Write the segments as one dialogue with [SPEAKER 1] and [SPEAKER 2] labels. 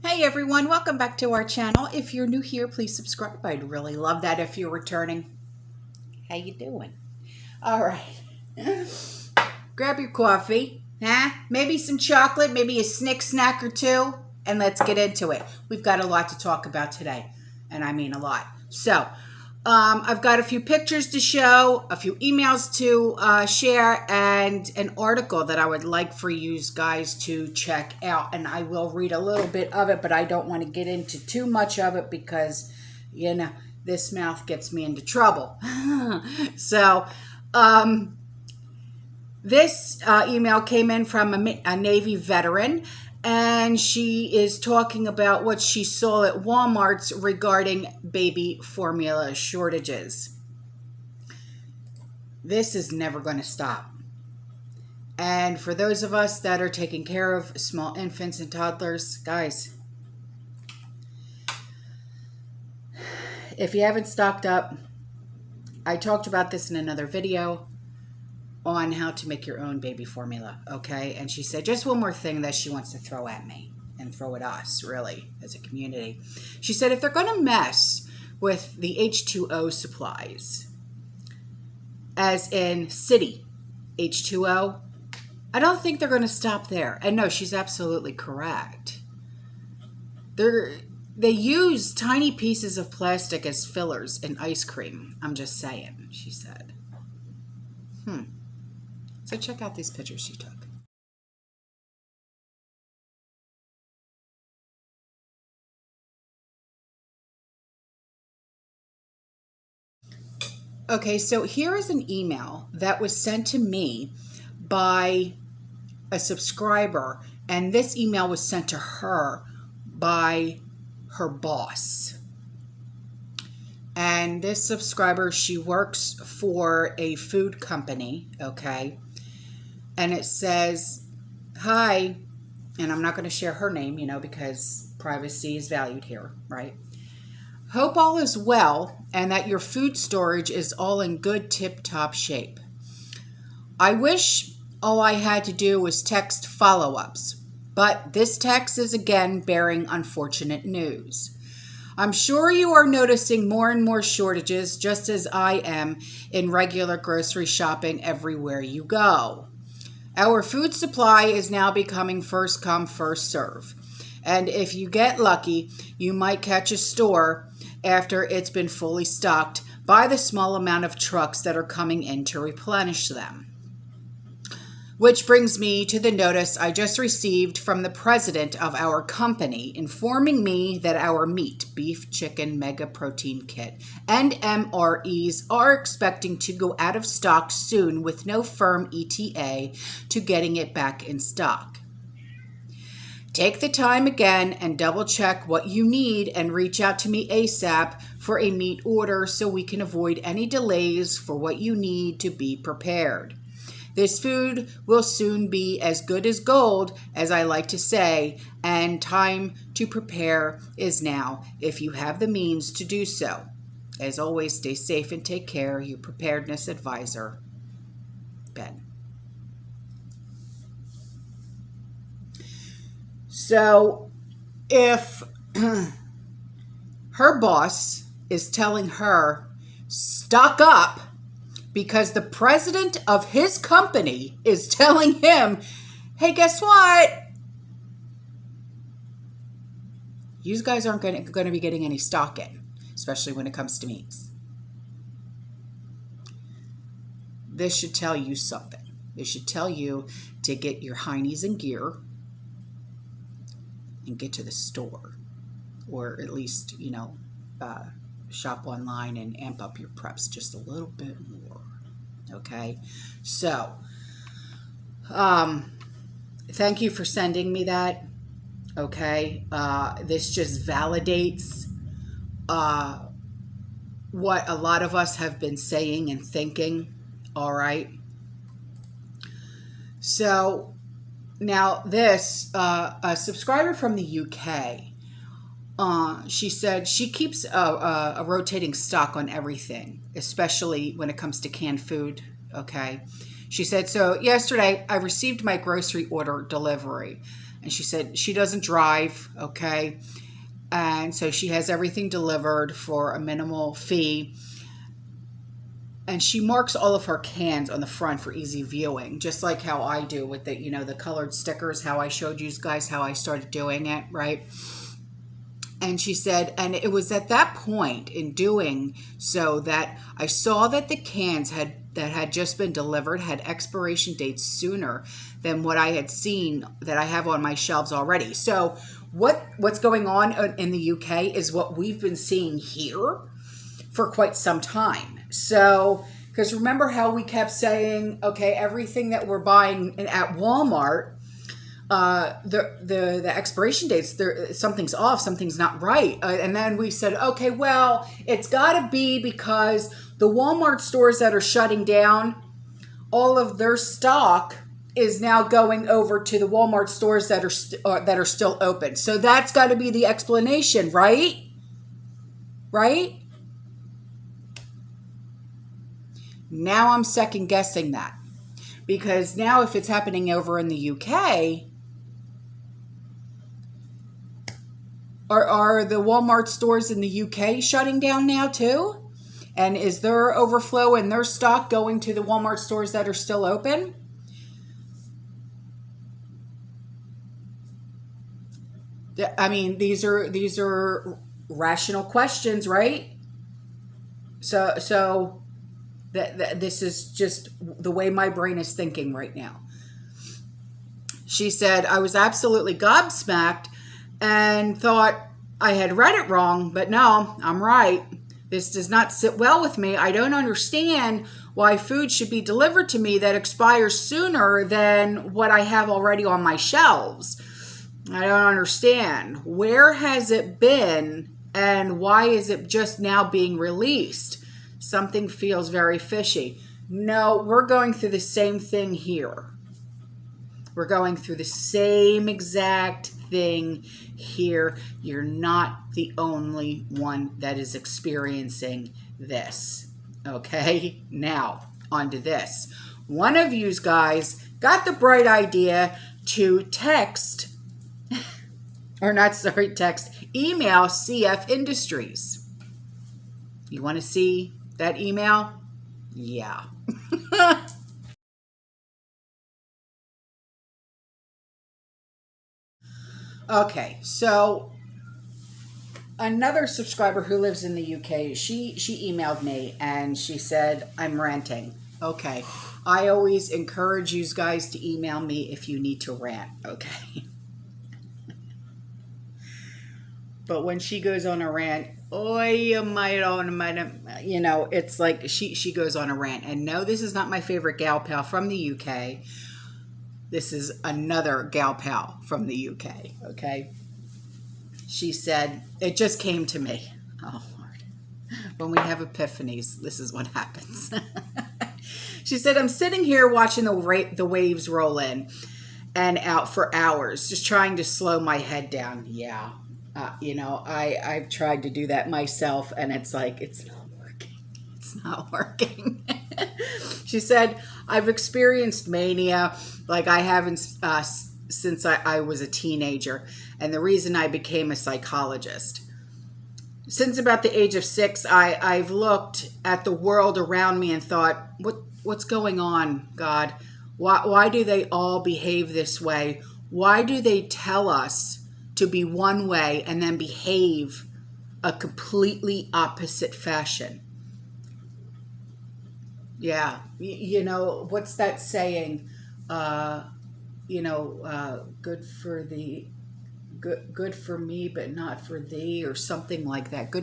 [SPEAKER 1] Hey everyone, welcome back to our channel. If you're new here, please subscribe. I'd really love that if you're returning. How you doing? All right. Grab your coffee, maybe some chocolate, maybe a snack or two, and let's get into it. We've got a lot to talk about today, and I mean a lot. So, I've got a few pictures to show, a few emails to share, and an article that I would like for you guys to check out. And I will read a little bit of it, but I don't want to get into too much of it because, you know, this mouth gets me into trouble. So, this email came in from a Navy veteran, and she is talking about what she saw at Walmart's regarding baby formula shortages. This is never going to stop. And for those of us that are taking care of small infants and toddlers, guys, if you haven't stocked up, I talked about this in another video on how to make your own baby formula, okay? And she said just one more thing that she wants to throw at me and throw at us, really, as a community. She said if they're going to mess with the H2O supplies, as in city H2O, I don't think they're going to stop there. And no, she's absolutely correct. They use tiny pieces of plastic as fillers in ice cream. I'm just saying, she said. So check out these pictures she took. Okay, so here is an email that was sent to me by a subscriber, and this email was sent to her by her boss. And this subscriber, she works for a food company, okay? And it says, hi, and I'm not going to share her name, you know, because privacy is valued here, right? Hope all is well and that your food storage is all in good tip-top shape. I wish all I had to do was text follow-ups, but this text is again bearing unfortunate news. I'm sure you are noticing more and more shortages, just as I am in regular grocery shopping everywhere you go. Our food supply is now becoming first come, first serve. And if you get lucky, you might catch a store after it's been fully stocked by the small amount of trucks that are coming in to replenish them. Which brings me to the notice I just received from the president of our company informing me that our meat, beef, chicken, mega protein kit, and MREs are expecting to go out of stock soon with no firm ETA to getting it back in stock. Take the time again and double check what you need and reach out to me ASAP for a meat order so we can avoid any delays for what you need to be prepared. This food will soon be as good as gold, as I like to say, and time to prepare is now if you have the means to do so. As always, stay safe and take care. Your preparedness advisor, Ben. So if her boss is telling her, stock up, because the president of his company is telling him, hey, guess what? You guys aren't going to be getting any stock in, especially when it comes to meats. This should tell you something. This should tell you to get your heinies in gear and get to the store, or at least, you know, shop online and amp up your preps just a little bit more. Okay, so thank you for sending me that. Okay, this just validates what a lot of us have been saying and thinking. All right, so now this a subscriber from the UK, she said she keeps a rotating stock on everything, especially when it comes to canned food, okay? She said, so yesterday I received my grocery order delivery, And she said she doesn't drive, okay? And so she has everything delivered for a minimal fee. And she marks all of her cans on the front for easy viewing, just like how I do with the, the colored stickers, how I showed you guys how I started doing it, right? And she said, and it was at that point in doing so that I saw that the cans that had just been delivered had expiration dates sooner than what I had seen that I have on my shelves already. So what's going on in the UK is what we've been seeing here for quite some time. So, because remember how we kept saying, okay, everything that we're buying at Walmart, the expiration dates, something's off, something's not right. And then we said, okay, well, it's got to be because the Walmart stores that are shutting down, all of their stock is now going over to the Walmart stores that are still open. So that's got to be the explanation, right? Right? Now I'm second guessing that, because now if it's happening over in the UK, are the Walmart stores in the UK shutting down now too? And is their overflow and their stock going to the Walmart stores that are still open? I mean, these are rational questions, right? So this is just the way my brain is thinking right now. She said, I was absolutely gobsmacked and thought I had read it wrong, but no, I'm right. This does not sit well with me. I don't understand why food should be delivered to me that expires sooner than what I have already on my shelves. I don't understand. Where has it been and why is it just now being released? Something feels very fishy. No, we're going through the same thing here. We're going through the same exact thing here. You're not the only one that is experiencing this. Okay, now on to this. One of you guys got the bright idea to text, email CF Industries. You want to see that email? Yeah. Okay, so another subscriber who lives in the UK, she emailed me and she said, I'm ranting. Okay, I always encourage you guys to email me if you need to rant, okay? But when she goes on a rant, it's like she goes on a rant. And no, this is not my favorite gal pal from the UK. This is another gal pal from the UK, okay? She said, it just came to me. Oh, Lord. When we have epiphanies, this is what happens. She said, I'm sitting here watching the waves roll in and out for hours, just trying to slow my head down. Yeah. I've tried to do that myself, and it's like, it's not working. It's not working. She said, I've experienced mania like I haven't since I was a teenager, and the reason I became a psychologist. Since about the age of 6, I've looked at the world around me and thought, what's going on, God? Why do they all behave this way? Why do they tell us to be one way and then behave a completely opposite fashion? Yeah, what's that saying? Good for me, but not for thee, or something like that.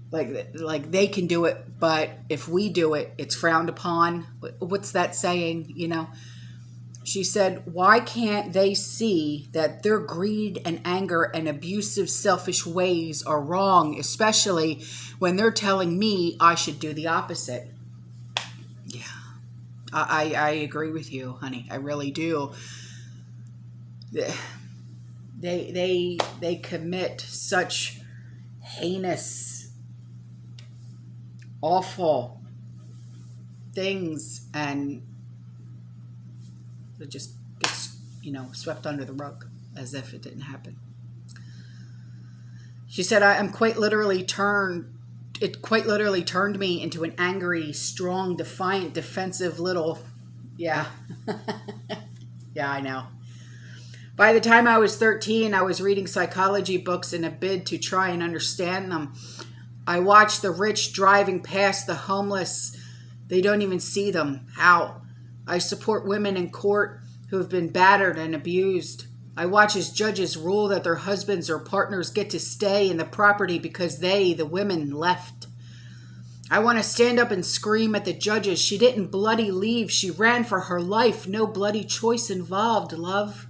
[SPEAKER 1] Like they can do it, but if we do it, it's frowned upon. What's that saying? She said, why can't they see that their greed and anger and abusive, selfish ways are wrong, especially when they're telling me I should do the opposite? Yeah, I agree with you, honey. I really do. They commit such heinous, awful things, and it just swept under the rug as if it didn't happen. She said, it quite literally turned me into an angry, strong, defiant, defensive little, yeah. Yeah, I know. By the time I was 13, I was reading psychology books in a bid to try and understand them. I watched the rich driving past the homeless. They don't even see them. How? I support women in court who have been battered and abused. I watch as judges rule that their husbands or partners get to stay in the property because they, the women, left. I want to stand up and scream at the judges. She didn't bloody leave. She ran for her life. No bloody choice involved, love.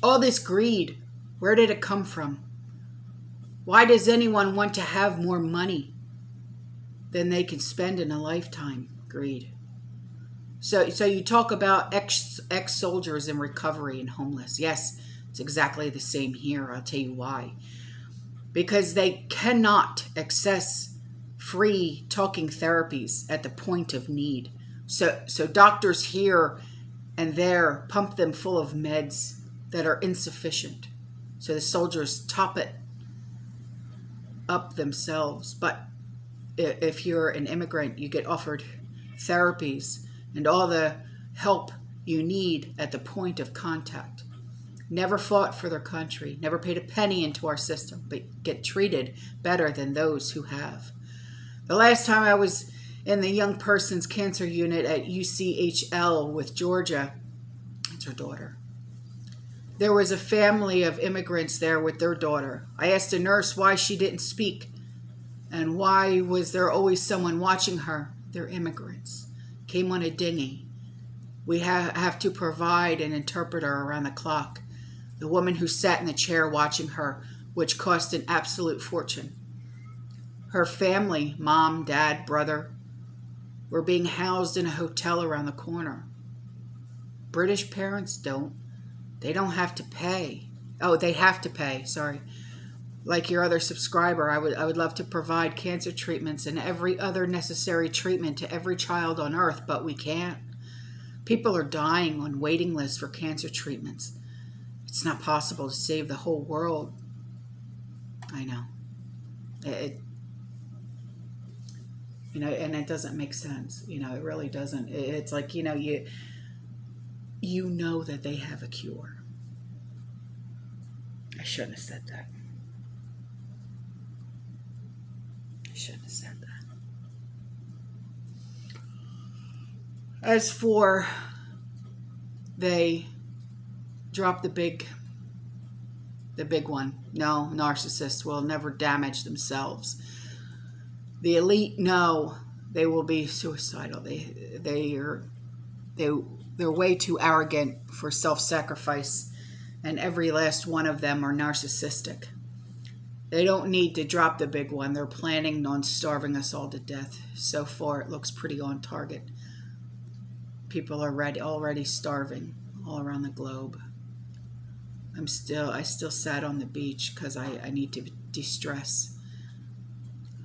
[SPEAKER 1] All this greed, where did it come from? Why does anyone want to have more money than they can spend in a lifetime? Greed. So you talk about ex-soldiers in recovery and homeless. Yes, it's exactly the same here. I'll tell you why. Because they cannot access free talking therapies at the point of need. So doctors here and there pump them full of meds that are insufficient. So the soldiers top it up themselves. But if you're an immigrant, you get offered therapies and all the help you need at the point of contact. Never fought for their country, never paid a penny into our system, but get treated better than those who have. The last time I was in the young person's cancer unit at UCHL with Georgia, it's her daughter. There was a family of immigrants there with their daughter. I asked a nurse why she didn't speak and why was there always someone watching her. They're immigrants. Came on a dinghy. We have to provide an interpreter around the clock. The woman who sat in the chair watching her, which cost an absolute fortune. Her family, mom, dad, brother, were being housed in a hotel around the corner. British parents don't. They don't have to pay. Oh, they have to pay, sorry. Like your other subscriber, I would love to provide cancer treatments and every other necessary treatment to every child on earth, but we can't. People are dying on waiting lists for cancer treatments. It's not possible to save the whole world. I know. And it doesn't make sense. It really doesn't. It's like, you know that they have a cure. I shouldn't have said that. Shouldn't have said that. As for they drop the big one. No, narcissists will never damage themselves. The elite, no, they will be suicidal. They're way too arrogant for self-sacrifice, and every last one of them are narcissistic. They don't need to drop the big one. They're planning on starving us all to death. So far, it looks pretty on target. People are already starving all around the globe. I still sat on the beach because I need to de-stress.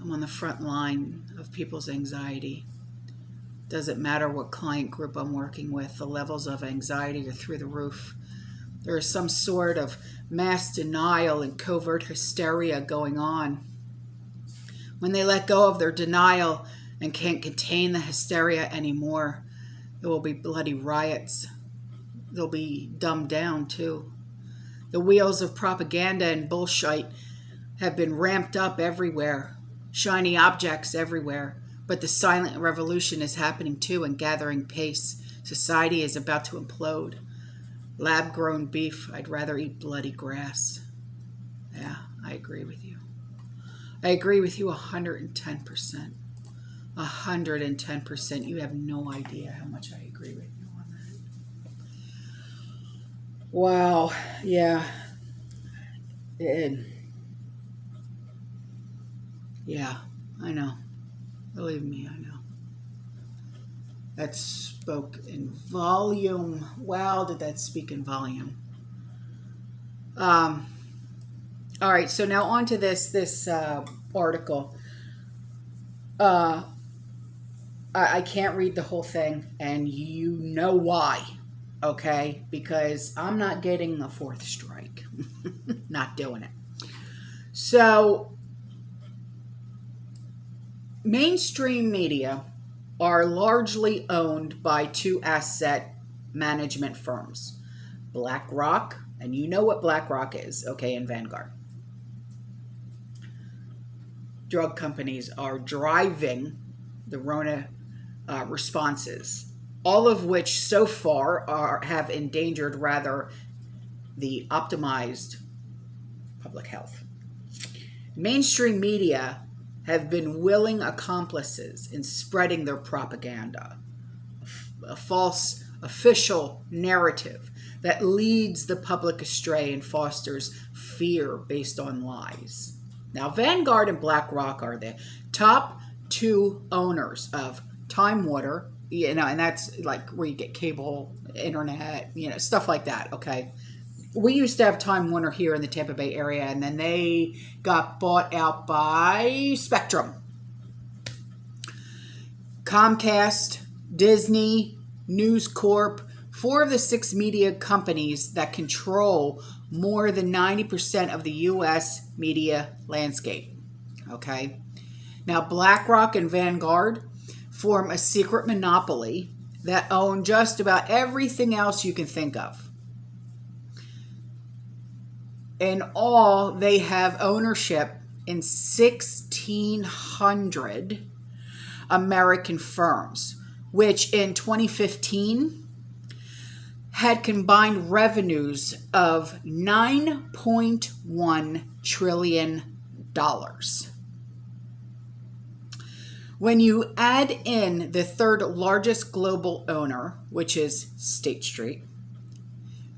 [SPEAKER 1] I'm on the front line of people's anxiety. Doesn't matter what client group I'm working with, the levels of anxiety are through the roof. There is some sort of mass denial and covert hysteria going on. When they let go of their denial and can't contain the hysteria anymore, there will be bloody riots. They'll be dumbed down too. The wheels of propaganda and bullshit have been ramped up everywhere. Shiny objects everywhere. But the silent revolution is happening too and gathering pace. Society is about to implode. Lab-grown beef, I'd rather eat bloody grass. Yeah, I agree with you. I agree with you 110%. 110%. You have no idea how much I agree with you on that. Wow, yeah. Yeah, I know. Believe me, I know. That spoke in volume. Wow, did that speak in volume. All right, so now on to this article. I can't read the whole thing, and you know why. okay? Because I'm not getting a fourth strike. Not doing it. So, mainstream media are largely owned by two asset management firms, BlackRock, and you know what BlackRock is, okay, and Vanguard. Drug companies are driving the Rona responses, all of which so far have endangered rather the optimized public health. Mainstream media have been willing accomplices in spreading their propaganda, a false official narrative that leads the public astray and fosters fear based on lies. Now, Vanguard and BlackRock are the top two owners of Time Water, and that's like where you get cable, internet, stuff like that, okay? We used to have Time Warner here in the Tampa Bay area, and then they got bought out by Spectrum. Comcast, Disney, News Corp, 4 of the 6 media companies that control more than 90% of the U.S. media landscape. Okay? Now, BlackRock and Vanguard form a secret monopoly that own just about everything else you can think of. In all, they have ownership in 1,600 American firms, which in 2015 had combined revenues of $9.1 trillion. When you add in the third largest global owner, which is State Street,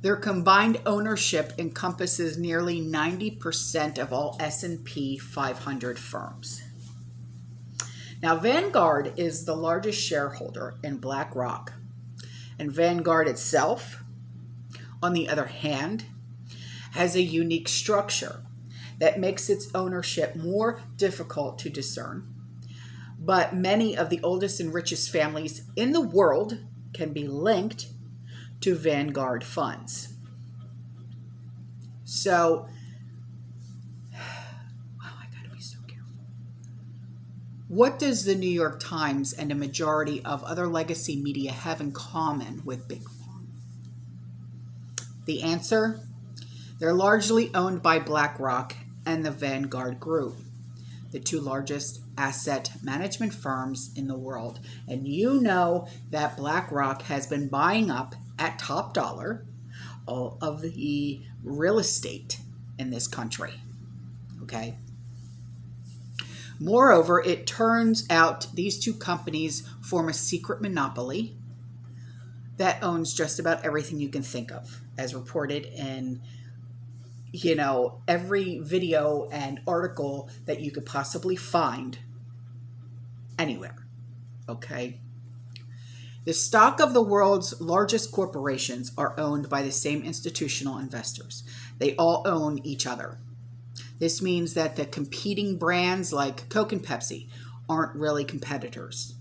[SPEAKER 1] their combined ownership encompasses nearly 90% of all S&P 500 firms. Now, Vanguard is the largest shareholder in BlackRock, and Vanguard itself, on the other hand, has a unique structure that makes its ownership more difficult to discern. But many of the oldest and richest families in the world can be linked to Vanguard funds. So, I gotta be so careful. What does the New York Times and a majority of other legacy media have in common with Big Pharma? The answer? They're largely owned by BlackRock and the Vanguard Group, the 2 largest asset management firms in the world. And you know that BlackRock has been buying up at top dollar all of the real estate in this country. Okay. Moreover, it turns out these 2 companies form a secret monopoly that owns just about everything you can think of, as reported in every video and article that you could possibly find anywhere. Okay. The stock of the world's largest corporations are owned by the same institutional investors. They all own each other. This means that the competing brands like Coke and Pepsi aren't really competitors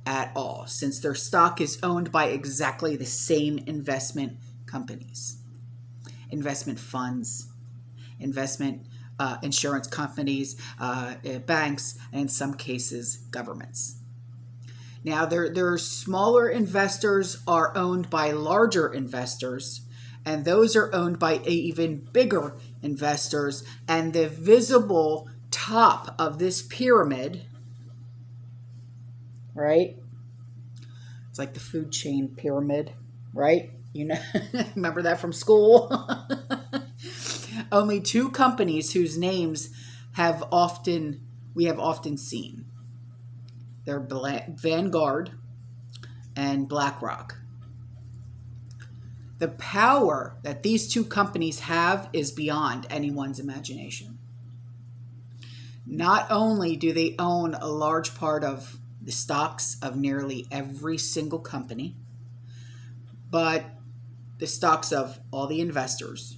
[SPEAKER 1] at all, since their stock is owned by exactly the same investment companies, investment funds, investment insurance companies, banks, and in some cases, governments. Now, their smaller investors are owned by larger investors, and those are owned by even bigger investors. And the visible top of this pyramid, right? It's like the food chain pyramid, right? Remember that from school? Only 2 companies whose names we have often seen. They're Vanguard and BlackRock. The power that these 2 companies have is beyond anyone's imagination. Not only do they own a large part of the stocks of nearly every single company, but the stocks of all the investors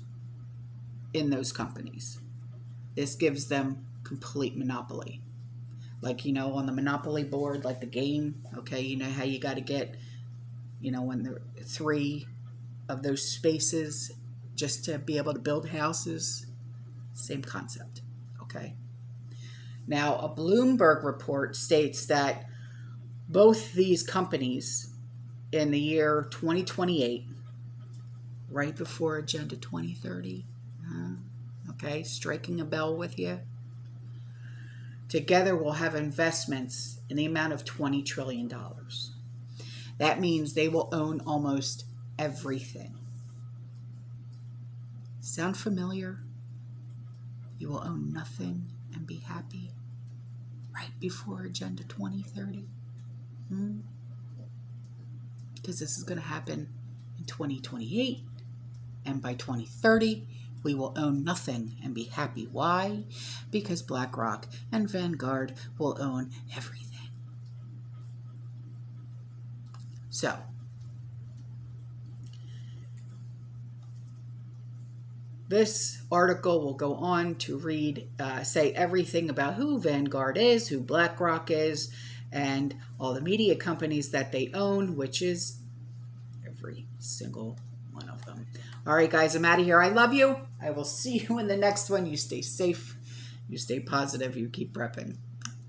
[SPEAKER 1] in those companies. This gives them complete monopoly. Like, on the Monopoly board, like the game, okay, how you got to get you know, when there are 3 of those spaces just to be able to build houses. Same concept, okay? Now, a Bloomberg report states that both these companies in the year 2028, right before Agenda 2030, okay, striking a bell with you, together will have investments in the amount of $20 trillion. That means they will own almost everything. Sound familiar? You will own nothing and be happy right before Agenda 2030. Because this is going to happen in 2028, and by 2030, we will own nothing and be happy. Why? Because BlackRock and Vanguard will own everything. So, this article will go on to say everything about who Vanguard is, who BlackRock is, and all the media companies that they own, which is every single one of them. All right, guys, I'm out of here. I love you. I will see you in the next one. You stay safe. You stay positive. You keep prepping.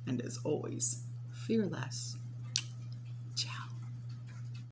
[SPEAKER 1] And as always, fear less.